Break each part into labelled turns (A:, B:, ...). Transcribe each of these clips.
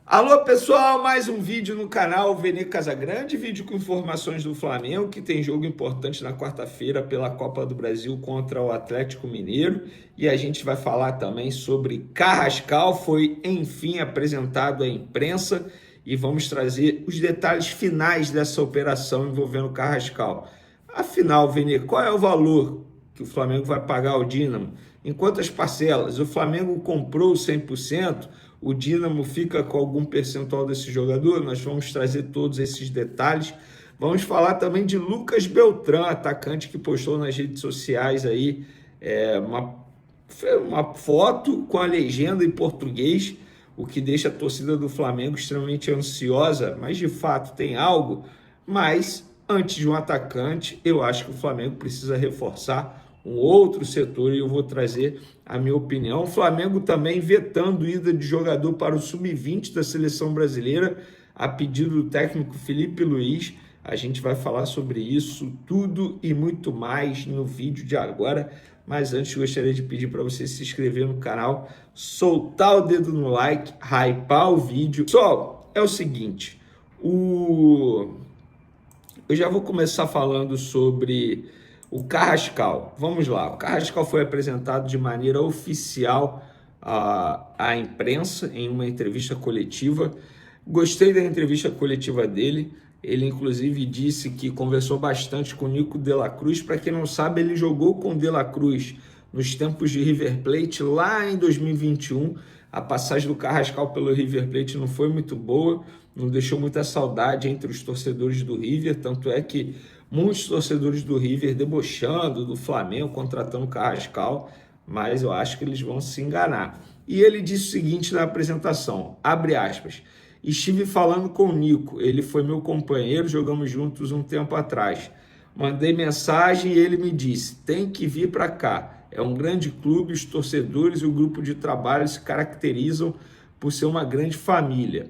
A: Alô pessoal, mais um vídeo no canal Vene Casagrande, vídeo com informações do Flamengo, que tem jogo importante na quarta-feira pela Copa do Brasil contra o Atlético Mineiro, e a gente vai falar também sobre Carrascal, foi enfim apresentado à imprensa, e vamos trazer os detalhes finais dessa operação envolvendo Carrascal. Afinal, Vene, qual é o valor que o Flamengo vai pagar ao Dínamo? Em quantas parcelas? O Flamengo comprou 100%? O Dínamo fica com algum percentual desse jogador? Nós vamos trazer todos esses detalhes. Vamos falar também de Lucas Beltrán, atacante que postou nas redes sociais aí uma foto com a legenda em português, o que deixa a torcida do Flamengo extremamente ansiosa, mas de fato tem algo. Mas antes de um atacante, eu acho que o Flamengo precisa reforçar um outro setor e eu vou trazer a minha opinião. O Flamengo também vetando ida de jogador para o sub-20 da seleção brasileira, a pedido do técnico Felipe Luiz. A gente vai falar sobre isso tudo e muito mais no vídeo de agora. Mas antes, gostaria de pedir para você se inscrever no canal, soltar o dedo no like, hypar o vídeo. Pessoal, é o seguinte, eu já vou começar falando sobre o Carrascal. Vamos lá, o Carrascal foi apresentado de maneira oficial à imprensa em uma entrevista coletiva. Gostei da entrevista coletiva dele. Ele, inclusive, disse que conversou bastante com o Nico de la Cruz. Para quem não sabe, ele jogou com o de la Cruz nos tempos de River Plate, lá em 2021. A passagem do Carrascal pelo River Plate não foi muito boa, não deixou muita saudade entre os torcedores do River, tanto é que muitos torcedores do River debochando do Flamengo, contratando o Carrascal, mas eu acho que eles vão se enganar. E ele disse o seguinte na apresentação, abre aspas, estive falando com o Nico, ele foi meu companheiro, jogamos juntos um tempo atrás. Mandei mensagem e ele me disse, tem que vir para cá. É um grande clube, os torcedores e o grupo de trabalho se caracterizam por ser uma grande família.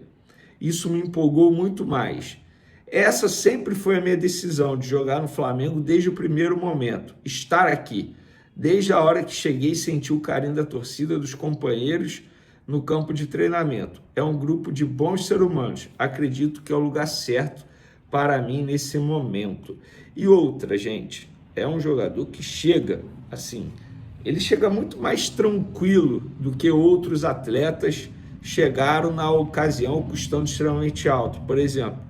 A: Isso me empolgou muito mais. Essa sempre foi a minha decisão de jogar no Flamengo desde o primeiro momento, estar aqui. Desde a hora que cheguei, senti o carinho da torcida, dos companheiros no campo de treinamento. É um grupo de bons seres humanos. Acredito que é o lugar certo para mim nesse momento. E outra, gente, é um jogador que chega assim, ele chega muito mais tranquilo do que outros atletas chegaram na ocasião, custando extremamente alto. Por exemplo,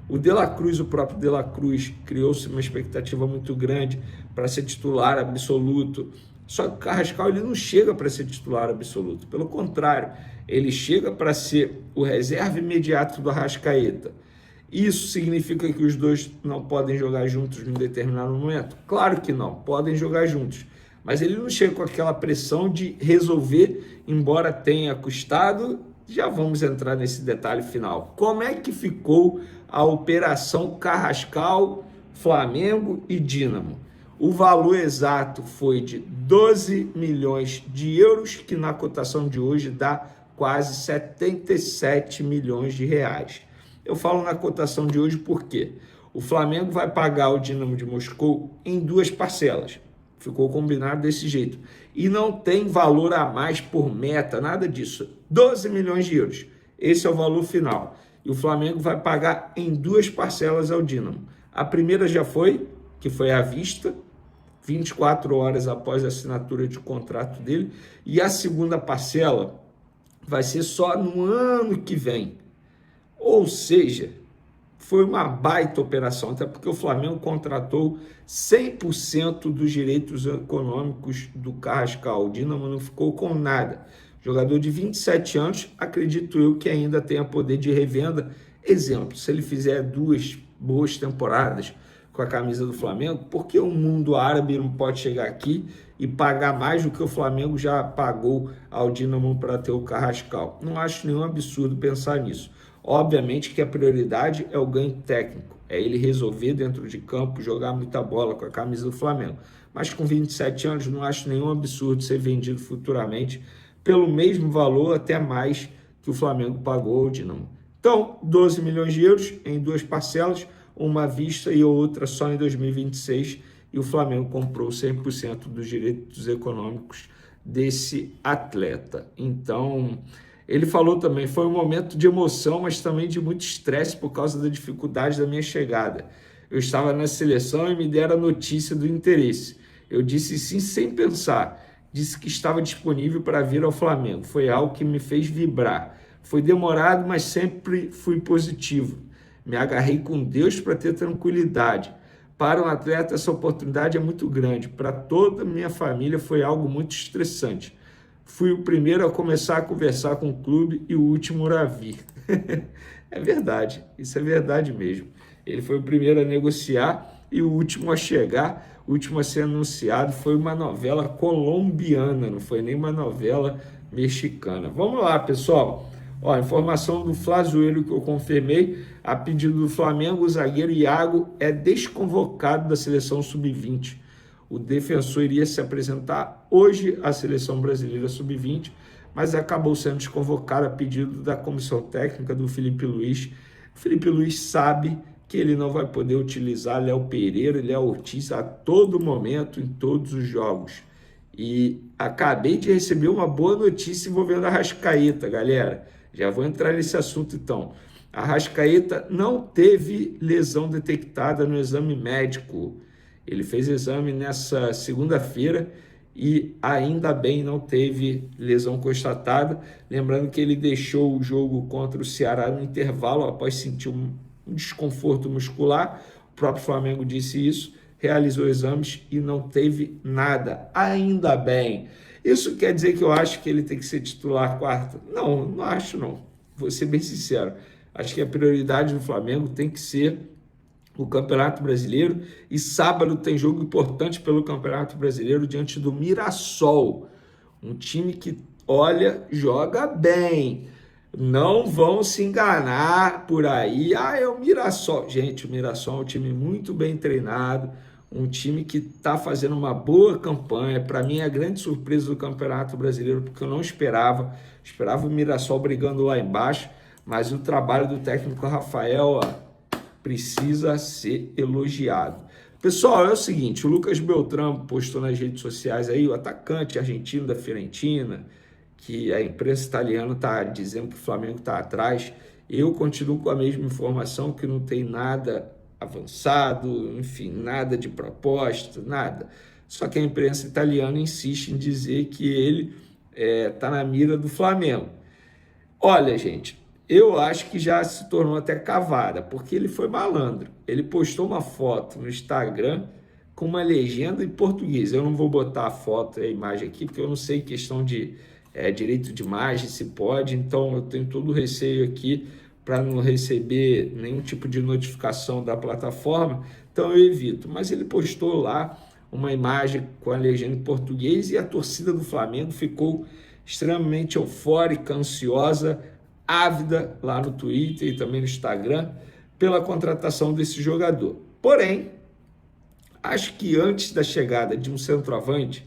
A: o De La Cruz, o próprio De La Cruz, criou-se uma expectativa muito grande para ser titular absoluto. Só que o Carrascal ele não chega para ser titular absoluto. Pelo contrário, ele chega para ser o reserva imediato do Arrascaeta. Isso significa que os dois não podem jogar juntos em um determinado momento? Claro que não, podem jogar juntos. Mas ele não chega com aquela pressão de resolver, embora tenha custado. Já vamos entrar nesse detalhe final. Como é que ficou a operação Carrascal, Flamengo e Dínamo? O valor exato foi de 12 milhões de euros, que na cotação de hoje dá quase 77 milhões de reais. Eu falo na cotação de hoje porque o Flamengo vai pagar o Dínamo de Moscou em duas parcelas. Ficou combinado desse jeito. E não tem valor a mais por meta, nada disso. 12 milhões de euros. Esse é o valor final. E o Flamengo vai pagar em duas parcelas ao Dínamo. A primeira já foi, que foi à vista, 24 horas após a assinatura de contrato dele. E a segunda parcela vai ser só no ano que vem. Ou seja, foi uma baita operação, até porque o Flamengo contratou 100% dos direitos econômicos do Carrascal. O Dínamo não ficou com nada. Jogador de 27 anos, acredito eu que ainda tenha poder de revenda. Exemplo, se ele fizer 2 boas temporadas com a camisa do Flamengo, por que o mundo árabe não pode chegar aqui e pagar mais do que o Flamengo já pagou ao Dínamo para ter o Carrascal? Não acho nenhum absurdo pensar nisso. Obviamente que a prioridade é o ganho técnico, é ele resolver dentro de campo, jogar muita bola com a camisa do Flamengo. Mas com 27 anos não acho nenhum absurdo ser vendido futuramente pelo mesmo valor, até mais que o Flamengo pagou ao Dínamo. Então, 12 milhões de euros em duas parcelas, uma à vista e outra só em 2026, e o Flamengo comprou 100% dos direitos econômicos desse atleta. Então, Ele falou também, foi um momento de emoção, mas também de muito estresse por causa da dificuldade da minha chegada. Eu estava na seleção e me deram a notícia do interesse. Eu disse sim sem pensar. Disse que estava disponível para vir ao Flamengo. Foi algo que me fez vibrar. Foi demorado, mas sempre fui positivo. Me agarrei com Deus para ter tranquilidade. Para um atleta, essa oportunidade é muito grande. Para toda a minha família, foi algo muito estressante. Fui o primeiro a começar a conversar com o clube e o último a vir. É verdade, isso é verdade mesmo. Ele foi o primeiro a negociar e o último a chegar, o último a ser anunciado. Foi uma novela colombiana, não foi nem uma novela mexicana. Vamos lá, pessoal. Ó, informação do Flazuelo que eu confirmei, a pedido do Flamengo, o zagueiro Iago é desconvocado da seleção sub-20. O defensor iria se apresentar hoje à seleção brasileira sub-20, mas acabou sendo desconvocado a pedido da comissão técnica do Felipe Luiz. O Felipe Luiz sabe que ele não vai poder utilizar Léo Pereira e Léo Ortiz a todo momento, em todos os jogos. E acabei de receber uma boa notícia envolvendo a Arrascaeta, galera. Já vou entrar nesse assunto então. A Arrascaeta não teve lesão detectada no exame médico. Ele fez exame nessa segunda-feira e ainda bem não teve lesão constatada. Lembrando que ele deixou o jogo contra o Ceará no intervalo após sentir um desconforto muscular. O próprio Flamengo disse isso, realizou exames e não teve nada. Ainda bem. Isso quer dizer que eu acho que ele tem que ser titular quarta? Não, não acho não. Vou ser bem sincero. Acho que a prioridade do Flamengo tem que ser o Campeonato Brasileiro, e sábado tem jogo importante pelo Campeonato Brasileiro diante do Mirassol, um time que, olha, joga bem. Não vão se enganar por aí. É o Mirassol. Gente, o Mirassol é um time muito bem treinado, um time que está fazendo uma boa campanha. Para mim, é a grande surpresa do Campeonato Brasileiro, porque eu não esperava o Mirassol brigando lá embaixo, mas o trabalho do técnico Rafael, precisa ser elogiado. Pessoal, é o seguinte, o Lucas Beltrão postou nas redes sociais aí, o atacante argentino da Fiorentina, que a imprensa italiana está dizendo que o Flamengo está atrás. Eu continuo com a mesma informação, que não tem nada avançado, enfim, nada de proposta, nada. Só que a imprensa italiana insiste em dizer que ele está na mira do Flamengo. Olha, gente, eu acho que já se tornou até cavada, porque ele foi malandro. Ele postou uma foto no Instagram com uma legenda em português. Eu não vou botar a foto e a imagem aqui, porque eu não sei questão de direito de imagem, se pode. Então, eu tenho todo o receio aqui para não receber nenhum tipo de notificação da plataforma. Então, eu evito. Mas ele postou lá uma imagem com a legenda em português e a torcida do Flamengo ficou extremamente eufórica, ansiosa, ávida lá no Twitter e também no Instagram pela contratação desse jogador. Porém, acho que antes da chegada de um centroavante,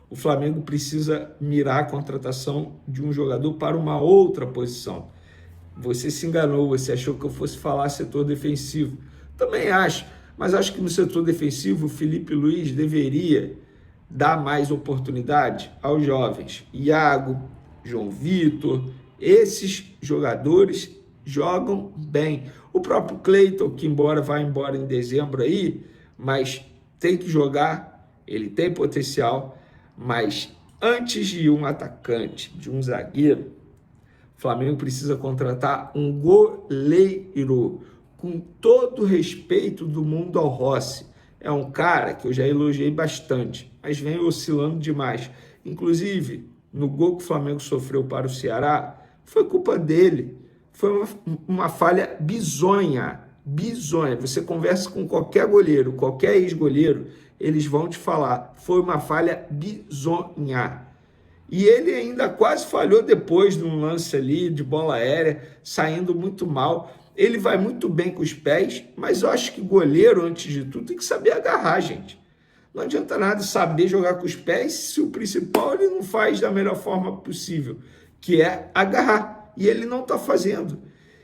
A: o Flamengo precisa mirar a contratação de um jogador para uma outra posição. Você se enganou, você achou que eu fosse falar setor defensivo. Também acho, mas acho que no setor defensivo o Felipe Luiz deveria dar mais oportunidade aos jovens. Iago, João Vitor, esses jogadores jogam bem. O próprio Cleiton, que vai embora em dezembro aí, mas tem que jogar, ele tem potencial, mas antes de um atacante, de um zagueiro, o Flamengo precisa contratar um goleiro, com todo o respeito do mundo ao Rossi. É um cara que eu já elogiei bastante, mas vem oscilando demais. Inclusive, no gol que o Flamengo sofreu para o Ceará, foi culpa dele. Foi uma falha bizonha. Você conversa com qualquer goleiro, qualquer ex-goleiro, eles vão te falar, foi uma falha bizonha. E ele ainda quase falhou depois de um lance ali de bola aérea, saindo muito mal. Ele vai muito bem com os pés, mas eu acho que goleiro, antes de tudo, tem que saber agarrar, gente. Não adianta nada saber jogar com os pés se o principal ele não faz da melhor forma possível, que é agarrar. E ele não está fazendo.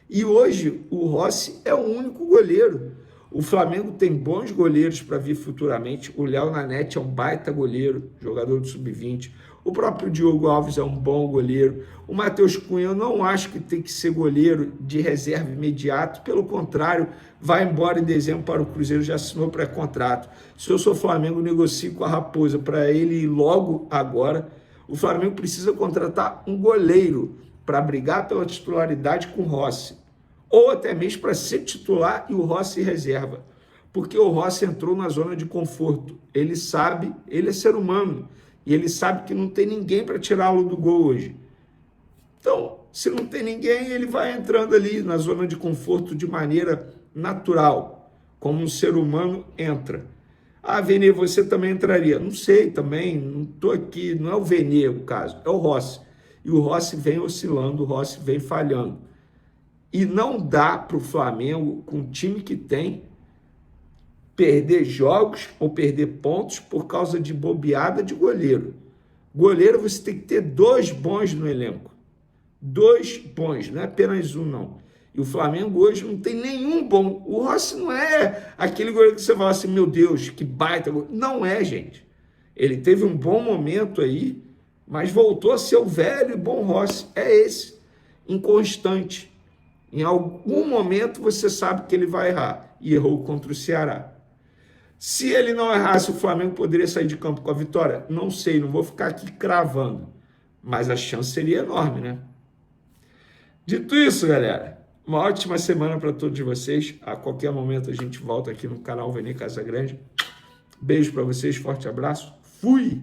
A: E hoje o Rossi é o único goleiro. O Flamengo tem bons goleiros para vir futuramente. O Léo Nanete é um baita goleiro, jogador do Sub-20. O próprio Diogo Alves é um bom goleiro. O Matheus Cunha, eu não acho que tem que ser goleiro de reserva imediato. Pelo contrário, vai embora em dezembro para o Cruzeiro, já assinou pré-contrato. Se eu sou Flamengo, negocio com a Raposa para ele ir logo agora. O Flamengo precisa contratar um goleiro para brigar pela titularidade com o Rossi. Ou até mesmo para ser titular e o Rossi reserva. Porque o Rossi entrou na zona de conforto. Ele sabe, ele é ser humano. E ele sabe que não tem ninguém para tirá-lo do gol hoje. Então, se não tem ninguém, ele vai entrando ali na zona de conforto de maneira natural, como um ser humano entra. Ah, Vene, você também entraria? Não sei também, não estou aqui, não é o Vene o caso, é o Rossi. E o Rossi vem oscilando, o Rossi vem falhando. E não dá para o Flamengo, com o time que tem, perder jogos ou perder pontos por causa de bobeada de goleiro. Goleiro você tem que ter 2 bons no elenco. 2 bons, não é apenas um, não. E o Flamengo hoje não tem nenhum bom. O Rossi não é aquele goleiro que você fala assim, meu Deus, que baita. Não é, gente. Ele teve um bom momento aí, mas voltou a ser o velho e bom Rossi. É esse, inconstante. Em algum momento você sabe que ele vai errar. E errou contra o Ceará. Se ele não errasse, o Flamengo poderia sair de campo com a vitória? Não sei, não vou ficar aqui cravando. Mas a chance seria enorme, né? Dito isso, galera, uma ótima semana para todos vocês. A qualquer momento a gente volta aqui no canal Vene Casagrande. Beijo para vocês, forte abraço. Fui!